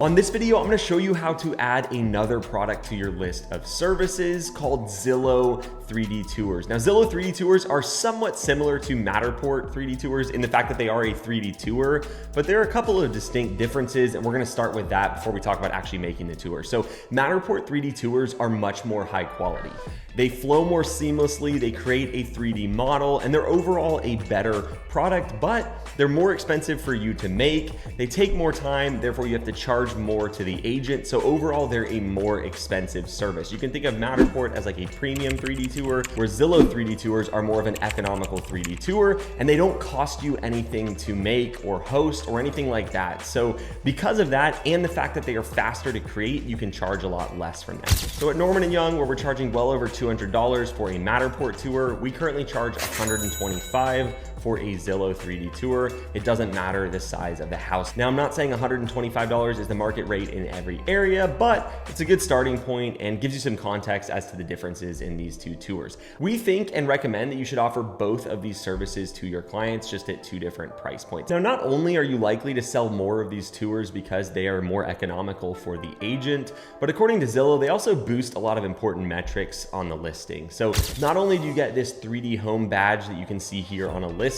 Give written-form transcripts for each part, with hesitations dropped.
On this video, I'm going to show you how to add another product to your list of services called Zillow 3D Tours. Now, Zillow 3D Tours are somewhat similar to Matterport 3D Tours in the fact that they are a 3D tour, but there are a couple of distinct differences, and we're going to start with that before we talk about actually making the tour. So Matterport 3D Tours are much more high quality. They flow more seamlessly, they create a 3D model, and they're overall a better product, but they're more expensive for you to make. They take more time, therefore you have to charge more to the agent. So overall, they're a more expensive service. You can think of Matterport as like a premium 3D tour, where Zillow 3D tours are more of an economical 3D tour, and they don't cost you anything to make or host or anything like that. So because of that, and the fact that they are faster to create, you can charge a lot less from them. So at Norman & Young, where we're charging well over $200 for a Matterport tour, we currently charge $125 for a Zillow 3D tour. It doesn't matter the size of the house. Now, I'm not saying $125 is the market rate in every area, but it's a good starting point and gives you some context as to the differences in these two tours. We think and recommend that you should offer both of these services to your clients, just at two different price points. Now, not only are you likely to sell more of these tours because they are more economical for the agent, but according to Zillow, they also boost a lot of important metrics on the listing. So not only do you get this 3D home badge that you can see here on a listing,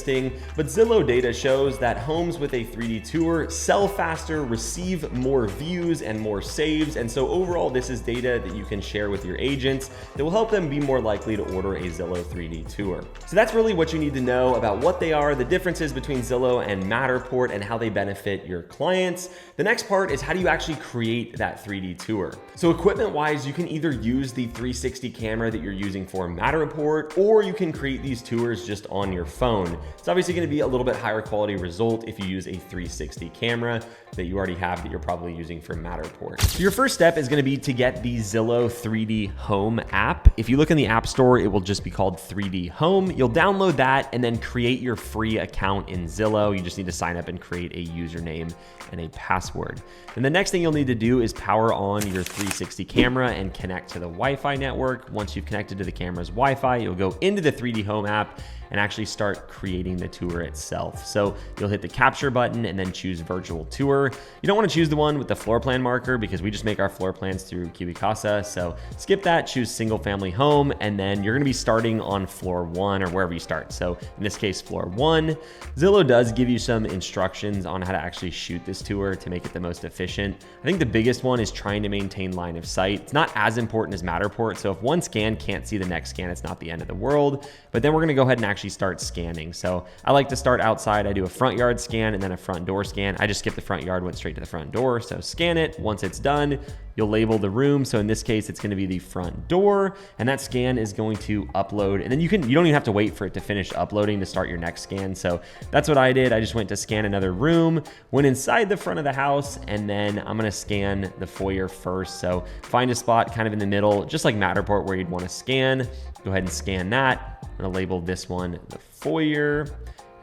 but Zillow data shows that homes with a 3D tour sell faster, receive more views and more saves. And so overall, this is data that you can share with your agents that will help them be more likely to order a Zillow 3D tour. So that's really what you need to know about what they are, the differences between Zillow and Matterport, and how they benefit your clients. The next part is, how do you actually create that 3D tour? So equipment wise, you can either use the 360 camera that you're using for Matterport, or you can create these tours just on your phone. It's obviously going to be a little bit higher quality result if you use a 360 camera that you already have that you're probably using for Matterport. So your first step is going to be to get the Zillow 3D Home app. If you look in the App Store, it will just be called 3D Home. You'll download that and then create your free account in Zillow. You just need to sign up and create a username and a password. And the next thing you'll need to do is power on your 360 camera and connect to the Wi-Fi network. Once you've connected to the camera's Wi-Fi, you'll go into the 3D Home app and actually start creating the tour itself. So you'll hit the capture button and then choose virtual tour. You don't want to choose the one with the floor plan marker because we just make our floor plans through Casa. So skip that, choose single family home, and then you're going to be starting on floor 1 or wherever you start. So in this case, floor 1. Zillow does give you some instructions on how to actually shoot this tour to make it the most efficient. I think the biggest one is trying to maintain line of sight. It's not as important as Matterport. So if one scan can't see the next scan, it's not the end of the world. But then we're going to go ahead and actually start scanning. So I like to start outside. I do a front yard scan and then a front door scan. I just skipped the front yard, went straight to the front door. So scan it. Once it's done, you'll label the room. So in this case, it's going to be the front door, and that scan is going to upload. And then you don't even have to wait for it to finish uploading to start your next scan. So that's what I did. I just went to scan another room, went inside the front of the house, and then I'm going to scan the foyer first. So find a spot kind of in the middle, just like Matterport, where you'd want to scan. Go ahead and scan that. I'm going to label this one the foyer,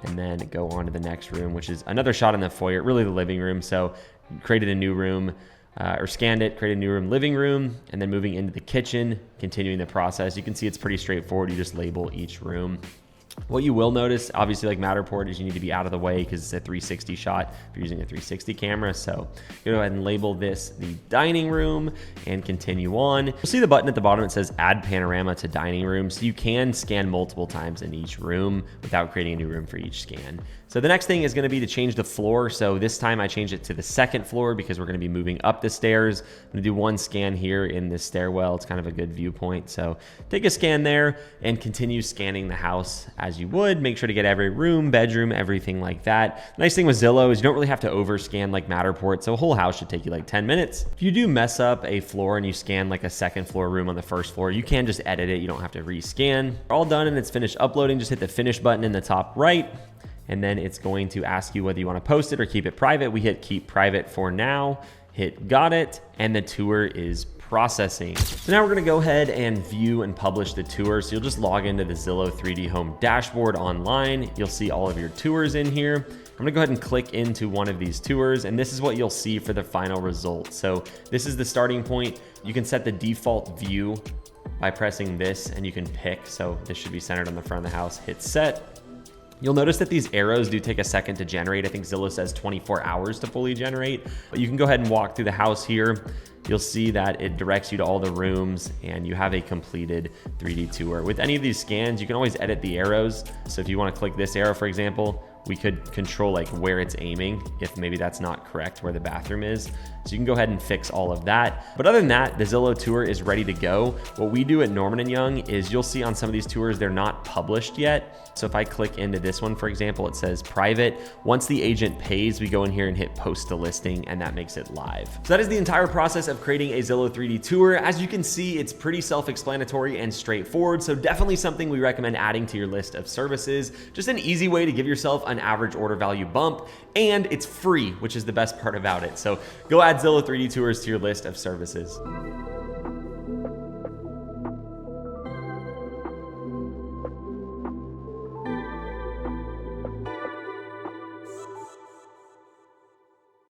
and then go on to the next room, which is another shot in the foyer, really the living room. So created a new room, or scanned it, created a new room, living room, and then moving into the kitchen, continuing the process. You can see it's pretty straightforward. You just label each room. What you will notice, obviously like Matterport, is you need to be out of the way because it's a 360 shot if you're using a 360 camera. So go ahead and label this the dining room and continue on. You'll see the button at the bottom that says add panorama to dining room. So you can scan multiple times in each room without creating a new room for each scan. So the next thing is going to be to change the floor. So this time I changed it to the second floor because we're going to be moving up the stairs. I'm going to do one scan here in this stairwell. It's kind of a good viewpoint. So take a scan there and continue scanning the house as you would. Make sure to get every room, bedroom, everything like that. The nice thing with Zillow is you don't really have to overscan like Matterport. So a whole house should take you like 10 minutes. If you do mess up a floor and you scan like a second floor room on the first floor, you can just edit it. You don't have to rescan. All done and it's finished uploading. Just hit the finish button in the top right. And then it's going to ask you whether you want to post it or keep it private. We hit keep private for now, hit got it, and the tour is processing. So now we're going to go ahead and view and publish the tour. So you'll just log into the Zillow 3D Home dashboard online. You'll see all of your tours in here. I'm gonna go ahead and click into one of these tours, and this is what you'll see for the final result. So this is the starting point. You can set the default view by pressing this, and you can pick. So this should be centered on the front of the house. Hit set. You'll notice that these arrows do take a second to generate. I think Zillow says 24 hours to fully generate, but you can go ahead and walk through the house here. You'll see that it directs you to all the rooms and you have a completed 3D tour. With any of these scans, you can always edit the arrows. So if you want to click this arrow, for example, we could control like where it's aiming if maybe that's not correct where the bathroom is. So you can go ahead and fix all of that. But other than that, the Zillow tour is ready to go. What we do at Norman & Young is you'll see on some of these tours, they're not published yet. So if I click into this one, for example, it says private. Once the agent pays, we go in here and hit post to listing, and that makes it live. So that is the entire process of creating a Zillow 3D tour. As you can see, it's pretty self-explanatory and straightforward. So definitely something we recommend adding to your list of services. Just an easy way to give yourself an average order value bump, and it's free, which is the best part about it. So go add Zillow 3D tours to your list of services.